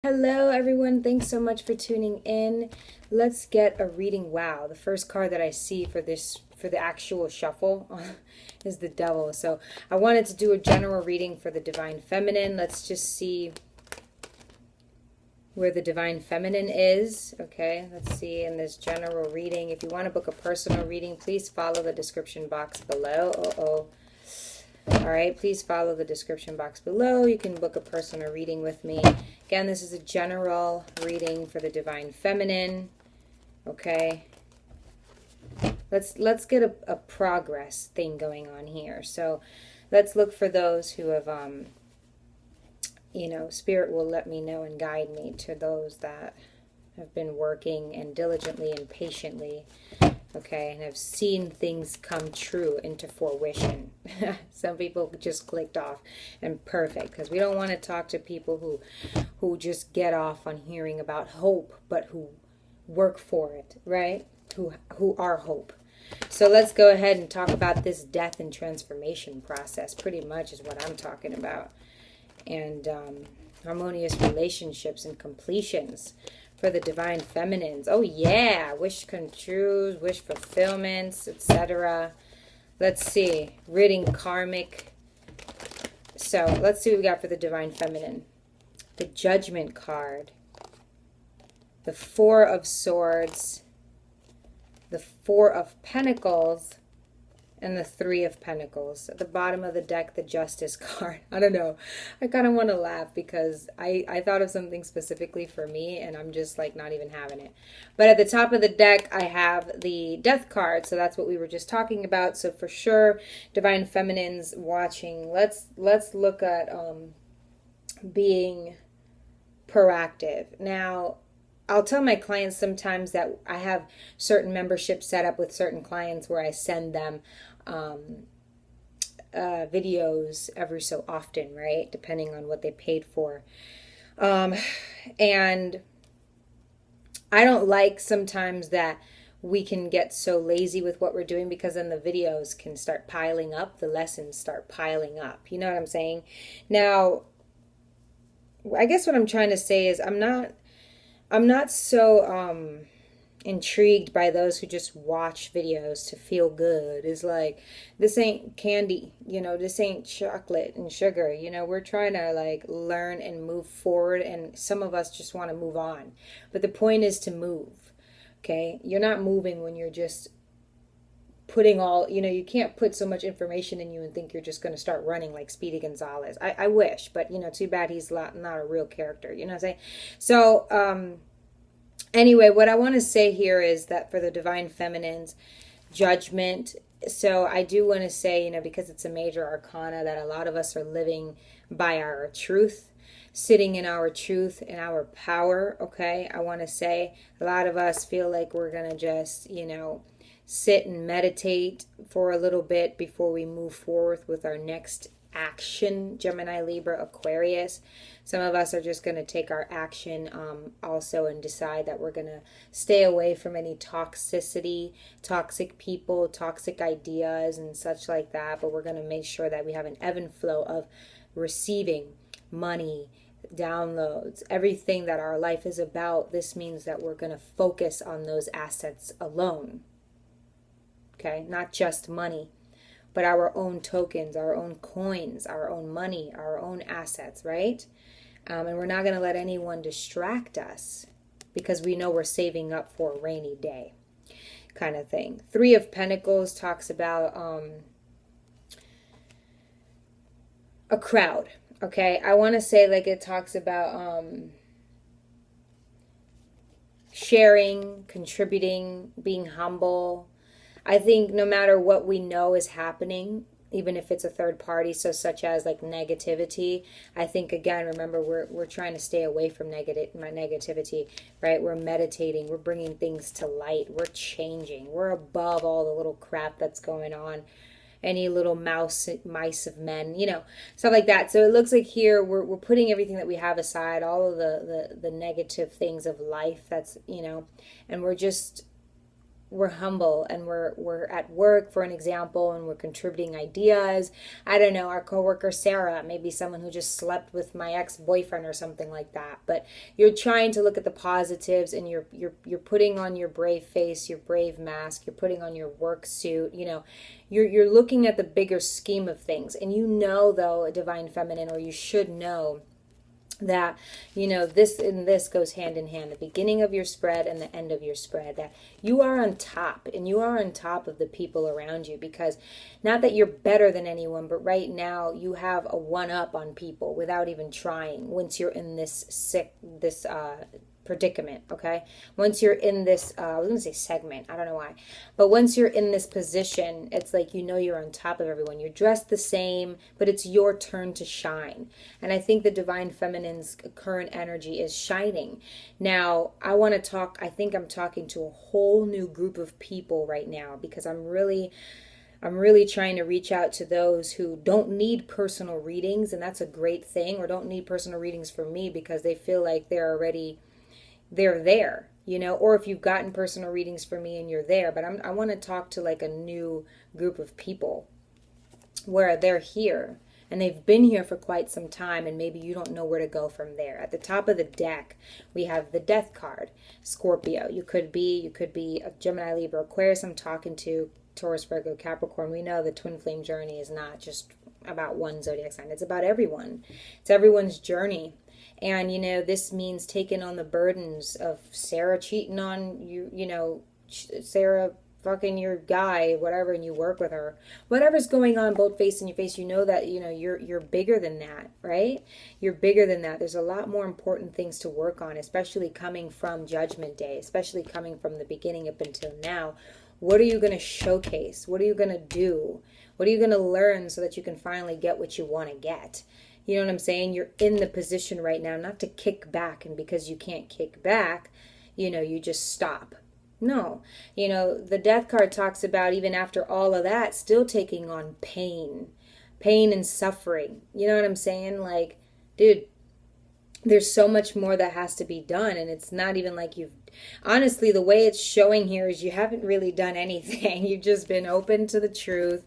Hello, everyone. Thanks so much for tuning in. Let's get a reading. Wow, the first card that I see for the actual shuffle is the Devil. So I wanted to do a general reading for the Divine Feminine. Let's just see where the Divine Feminine is. Okay, let's see in this general reading. If you want to book a personal reading, please follow the description box below. All right, please follow the description box below. You can book a personal reading with me. Again, this is a general reading for the Divine Feminine. Okay. Let's get a progress thing going on here. So let's look for those who have, Spirit will let me know and guide me to those that have been working and diligently and patiently, okay, and have seen things come true into fruition. Some people just clicked off, and perfect, because we don't want to talk to people who just get off on hearing about hope, but who work for it, right? Who are hope. So let's go ahead and talk about this death and transformation process. Pretty much is what I'm talking about. And harmonious relationships and completions for the Divine Feminines. Oh yeah, wish come true, wish fulfillments, etc. Let's see, ridding karmic. So let's see what we got for the Divine Feminine. The Judgment card, the Four of Swords, the Four of Pentacles, and the Three of Pentacles. At the bottom of the deck, the Justice card. I don't know. I kind of want to laugh because I thought of something specifically for me and I'm just like not even having it. But at the top of the deck, I have the Death card. So that's what we were just talking about. So for sure, Divine Feminines watching, let's look at being proactive. Now, I'll tell my clients sometimes that I have certain memberships set up with certain clients where I send them videos every so often, right? Depending on what they paid for. And I don't like sometimes that we can get so lazy with what we're doing because then the videos can start piling up, the lessons start piling up. You know what I'm saying? Now, I guess what I'm trying to say is I'm not so intrigued by those who just watch videos to feel good. It's like, this ain't candy, this ain't chocolate and sugar. We're trying to like learn and move forward, and some of us just want to move on. But the point is to move, okay? You're not moving when you're just putting all, you can't put so much information in you and think you're just going to start running like Speedy Gonzalez. I wish, but too bad he's not a real character, you know what I'm saying? So, anyway, what I want to say here is that for the Divine Feminines, Judgment. So I do want to say, because it's a major arcana, that a lot of us are living by our truth, sitting in our truth and our power, okay? I want to say a lot of us feel like we're going to just, sit and meditate for a little bit before we move forward with our next action. Gemini, Libra, Aquarius. Some of us are just going to take our action also and decide that we're going to stay away from any toxicity, toxic people, toxic ideas and such like that. But we're going to make sure that we have an ebb and flow of receiving money, downloads, everything that our life is about. This means that we're going to focus on those assets alone. Okay, not just money, but our own tokens, our own coins, our own money, our own assets, right? And we're not going to let anyone distract us because we know we're saving up for a rainy day kind of thing. Three of Pentacles talks about a crowd, okay? I want to say like it talks about sharing, contributing, being humble. I think no matter what we know is happening, even if it's a third party, so such as like negativity, I think, again, remember, we're trying to stay away from negativity, right? We're meditating, we're bringing things to light, we're changing, we're above all the little crap that's going on, any little mice of men, stuff like that. So it looks like here we're putting everything that we have aside, all of the negative things of life that's, and we're just we're humble and we're at work, for an example, and we're contributing ideas. I don't know, our coworker Sarah, maybe someone who just slept with my ex-boyfriend or something like that. But you're trying to look at the positives, and you're putting on your brave face, your brave mask, you're putting on your work suit, you know. You're looking at the bigger scheme of things. And you know, though, a divine feminine, or you should know that, you know, this and this goes hand in hand, the beginning of your spread and the end of your spread, that you are on top, and you are on top of the people around you, because not that you're better than anyone, but right now you have a one up on people without even trying, once you're in this predicament. Okay, once you're in this I was gonna say segment, I don't know why, but once you're in this position, it's like, you know, you're on top of everyone, you're dressed the same, but it's your turn to shine. And I think the divine feminine's current energy is shining. Now I want to talk, I think I'm talking to a whole new group of people right now, because I'm really trying to reach out to those who don't need personal readings, and that's a great thing, or don't need personal readings from me because they feel like they're there, you know, or if you've gotten personal readings from me and you're there. But I want to talk to like a new group of people where they're here and they've been here for quite some time, and maybe you don't know where to go from there. At the top of the deck, we have the Death card, Scorpio. You could be a Gemini, Libra, Aquarius. I'm talking to Taurus, Virgo, Capricorn. We know the twin flame journey is not just about one zodiac sign. It's about everyone. It's everyone's journey. And, you know, this means taking on the burdens of Sarah cheating on you, you know, Sarah fucking your guy, whatever, and you work with her. Whatever's going on, both face in your face, you know that, you know, you're bigger than that, right? You're bigger than that. There's a lot more important things to work on, especially coming from Judgment Day, especially coming from the beginning up until now. What are you going to showcase? What are you going to do? What are you going to learn so that you can finally get what you want to get? You know what I'm saying? You're in the position right now not to kick back, and because you can't kick back, you know, you just stop. No. You know, the Death card talks about, even after all of that, still taking on pain and suffering. You know what I'm saying? Like, dude, there's so much more that has to be done, and it's not even like you've, honestly, the way it's showing here is you haven't really done anything. You've just been open to the truth.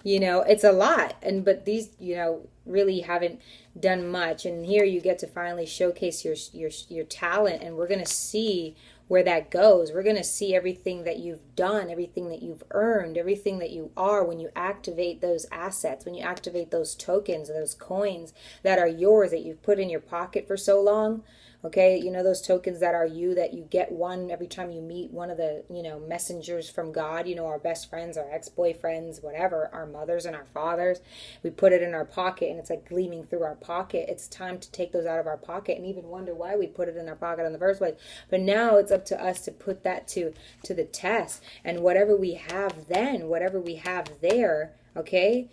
You know, it's a lot, but these, you know, really haven't done much. And here you get to finally showcase your talent, and we're going to see where that goes. We're going to see everything that you've done, everything that you've earned, everything that you are when you activate those assets, when you activate those tokens, those coins that are yours, that you've put in your pocket for so long. Okay, you know, those tokens that are you, that you get one every time you meet one of the, you know, messengers from God, you know, our best friends, our ex-boyfriends, whatever, our mothers and our fathers. We put it in our pocket, and it's like gleaming through our pocket. It's time to take those out of our pocket, and even wonder why we put it in our pocket in the first place. But now it's up to us to put that to the test. And whatever we have then, whatever we have there, okay,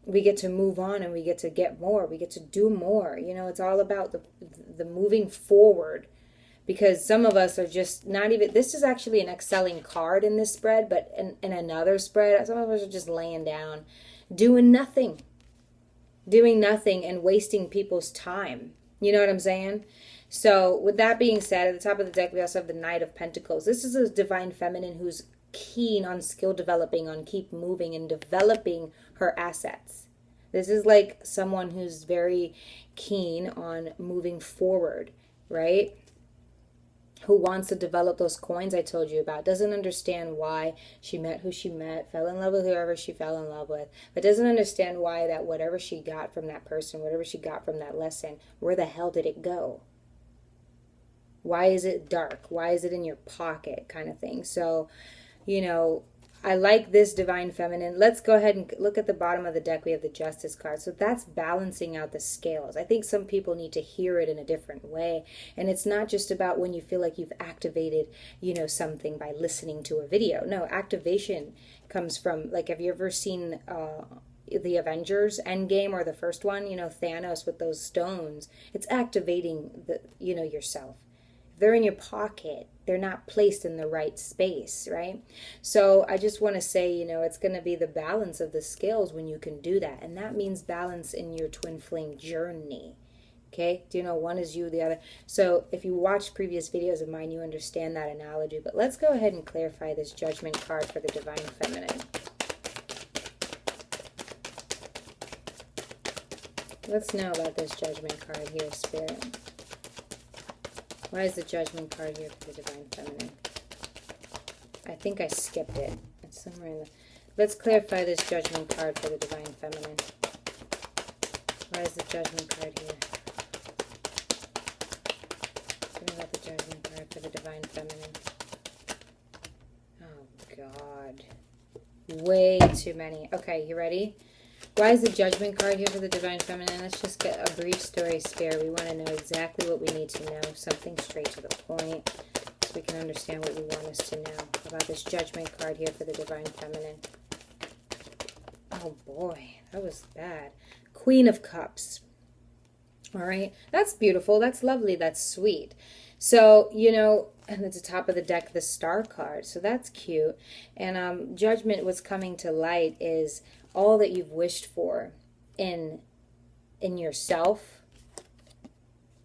we get to move on, and we get to get more. We get to do more. You know, it's all about the moving forward, because some of us are just not even, this is actually an excelling card in this spread, but in another spread, some of us are just laying down, doing nothing and wasting people's time. You know what I'm saying? So with that being said, at the top of the deck, we also have the Knight of Pentacles. This is a divine feminine who's keen on skill developing, on keep moving and developing her assets. This is like someone who's very keen on moving forward, right? Who wants to develop those coins I told you about. Doesn't understand why she met who she met, fell in love with whoever she fell in love with, but doesn't understand why that whatever she got from that person, whatever she got from that lesson, where the hell did it go? Why is it dark? Why is it in your pocket, kind of thing? So, you know, I like this divine feminine. Let's go ahead and look at the bottom of the deck. We have the Justice card. So that's balancing out the scales. I think some people need to hear it in a different way. And it's not just about when you feel like you've activated, you know, something by listening to a video. No, activation comes from, like, have you ever seen the Avengers Endgame, or the first one, you know, Thanos with those stones? It's activating the, you know, yourself. They're in your pocket, they're not placed in the right space, right? So I just want to say, you know, it's going to be the balance of the scales when you can do that. And that means balance in your twin flame journey. Okay, do you know one is you, the other? So if you watch previous videos of mine, you understand that analogy. But let's go ahead and clarify this Judgment card for the Divine Feminine. Let's know about this Judgment card here, Spirit. Why is the Judgment card here for the Divine Feminine? I think I skipped it. It's somewhere in the... Let's clarify this Judgment card for the Divine Feminine. Why is the Judgment card here? What about the Judgment card for the Divine Feminine? Oh, God. Way too many. Okay, you ready? Why is the Judgment card here for the Divine Feminine? Let's just get a brief story, Spirit. We want to know exactly what we need to know. Something straight to the point, so we can understand what you want us to know about this Judgment card here for the Divine Feminine. Oh boy, that was bad. Queen of Cups. All right, that's beautiful. That's lovely. That's sweet. So, you know, and at the top of the deck, the Star card. So that's cute. And Judgment, what's coming to light is all that you've wished for in yourself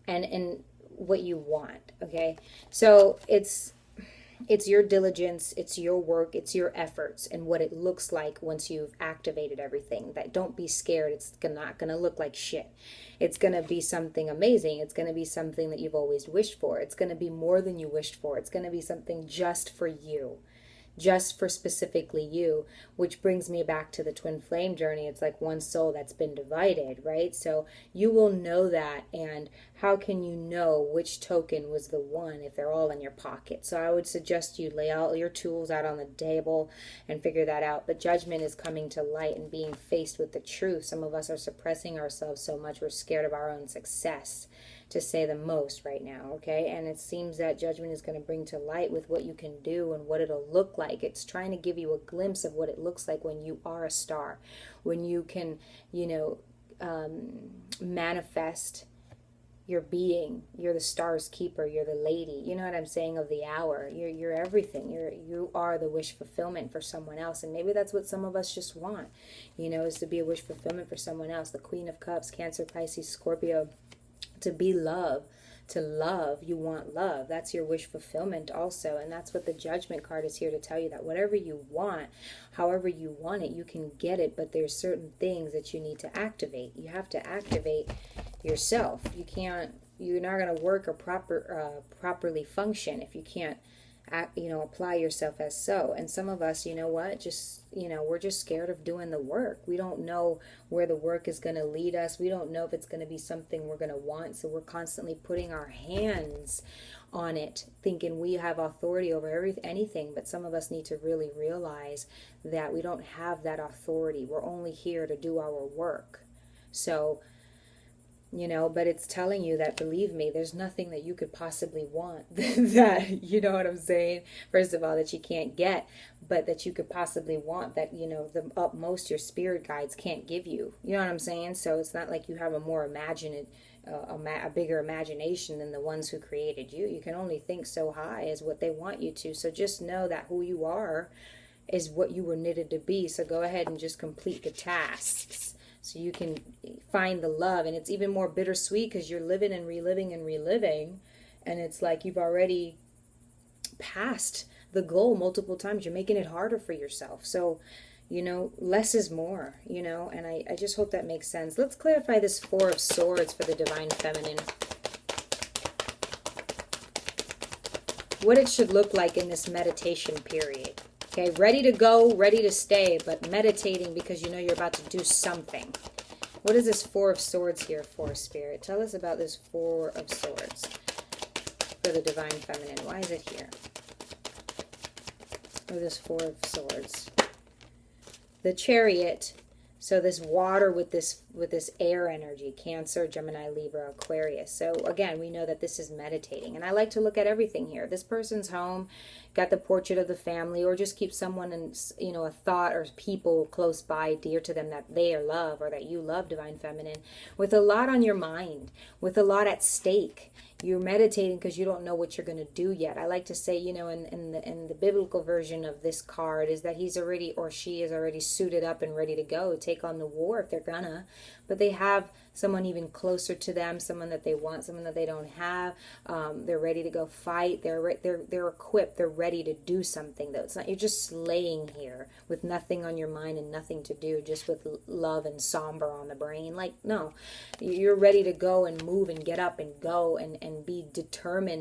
and in what you want. Okay, so it's your diligence, it's your work, it's your efforts, and what it looks like once you've activated everything. That don't be scared. It's not gonna look like shit. It's gonna be something amazing. It's gonna be something that you've always wished for. It's gonna be more than you wished for. It's gonna be something just for you, just for specifically you, which brings me back to the twin flame journey. It's like one soul that's been divided, right? So you will know that. And how can you know which token was the one if they're all in your pocket? So I would suggest you lay all your tools out on the table and figure that out. But Judgment is coming to light and being faced with the truth. Some of us are suppressing ourselves so much we're scared of our own success, to say the most right now, okay? And it seems that Judgment is going to bring to light with what you can do and what it'll look like. It's trying to give you a glimpse of what it looks like when you are a star, when you can, you know, manifest your being. You're the star's keeper. You're the lady. You know what I'm saying? Of the hour. You're everything. You are the wish fulfillment for someone else. And maybe that's what some of us just want, you know, is to be a wish fulfillment for someone else. The Queen of Cups, Cancer, Pisces, Scorpio. To be love, to love, you want love. That's your wish fulfillment also. And that's what the Judgment card is here to tell you, that whatever you want, however you want it, you can get it. But there's certain things that you need to activate. You have to activate yourself. You're not going to work or properly function if you can't, you know, apply yourself as so. And some of us, you know what, just, you know, we're just scared of doing the work. We don't know where the work is going to lead us. We don't know if it's going to be something we're going to want. So we're constantly putting our hands on it, thinking we have authority over anything. But some of us need to really realize that we don't have that authority. We're only here to do our work. So, you know, but it's telling you that, believe me, there's nothing that you could possibly want that, you know what I'm saying? First of all, that you can't get, but that you could possibly want that, you know, the utmost your spirit guides can't give you. You know what I'm saying? So it's not like you have a more a bigger imagination than the ones who created you. You can only think so high as what they want you to. So just know that who you are is what you were knitted to be. So go ahead and just complete the tasks, so you can find the love. And it's even more bittersweet because you're living and reliving and reliving. And it's like you've already passed the goal multiple times. You're making it harder for yourself. So, you know, less is more, you know. And I just hope that makes sense. Let's clarify this Four of Swords for the Divine Feminine. What it should look like in this meditation period. Okay, ready to go, ready to stay, but meditating because you know you're about to do something. What is this Four of Swords here for, Spirit? Tell us about this Four of Swords for the Divine Feminine. Why is it here? Or this Four of Swords. The Chariot. So this water with this air energy, Cancer, Gemini, Libra, Aquarius. So again, we know that this is meditating. And I like to look at everything here. This person's home, got the portrait of the family, or just keep someone in, you know, a thought or people close by, dear to them, that they love or that you love, Divine Feminine, with a lot on your mind, with a lot at stake. You're meditating because you don't know what you're going to do yet. I like to say, you know, in the biblical version of this card is that he's already, or she is already suited up and ready to go, take on the war if they're gonna. But they have someone even closer to them, someone that they want, someone that they don't have. They're ready to go fight. They're equipped. They're ready to do something. Though it's not, you're just laying here with nothing on your mind and nothing to do, just with love and somber on the brain. Like, no, you're ready to go and move and get up and go and be determined